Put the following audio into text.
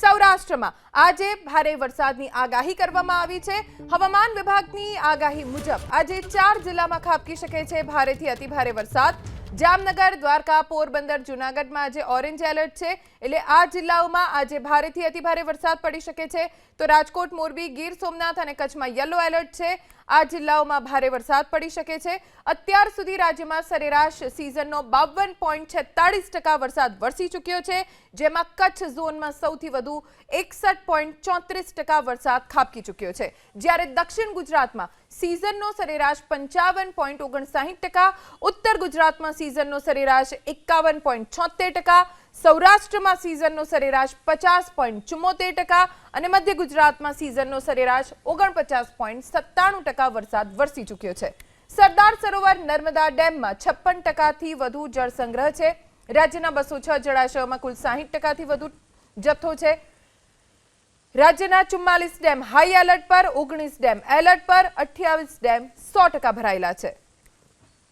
સૌરાષ્ટ્રમાં આજે ભારે વરસાદની આગાહી કરવામાં આવી છે। હવામાન વિભાગની આગાહી મુજબ આજે 4 જિલ્લામાં ખાબકી શકે છે ભારેથી અતિભારે વરસાદ। જામનગર, દ્વારકા, પોરબંદર, જૂનાગઢમાં આજે ઓરેન્જ એલર્ટ છે, એટલે આ જિલ્લાઓમાં આજે ભારેથી અતિભારે વરસાદ પડી શકે છે। તો રાજકોટ, મોરબી, ગીર સોમનાથ અને કચ્છમાં યલો એલર્ટ છે। આ જિલ્લાઓમાં ભારે વરસાદ પડી શકે છે। અત્યાર સુધી રાજ્યમાં સરેરાશ સિઝનનો 52.46% વરસાદ વરસી ચૂક્યો છે, જેમાં કચ્છ ઝોનમાં સૌથી વધુ 61.34% વરસાદ ખાબકી ચૂક્યો છે, જ્યારે દક્ષિણ ગુજરાતમાં સિઝનનો સરેરાશ 55.59%, ઉત્તર ગુજરાતમાં સિઝનનો સરેરાશ 51.76%, સૌરાષ્ટ્રમાં સિઝનનો સરેરાશ 50.74% અને મધ્ય ગુજરાતમાં સિઝનનો સરેરાશ 49.97% વરસાદ વરસી ચૂક્યો છે। સરદાર સરોવર નર્મદા ડેમમાં 56%થી વધુ જળ સંગ્રહ છે। રાજ્યના 206 જળાશયોમાં કુલ 60%થી વધુ જથ્થો છે। રાજ્યના 44 ડેમ હાઈ એલર્ટ પર, 19 ડેમ એલર્ટ પર, 28 ડેમ 100% ભરાયેલા છે।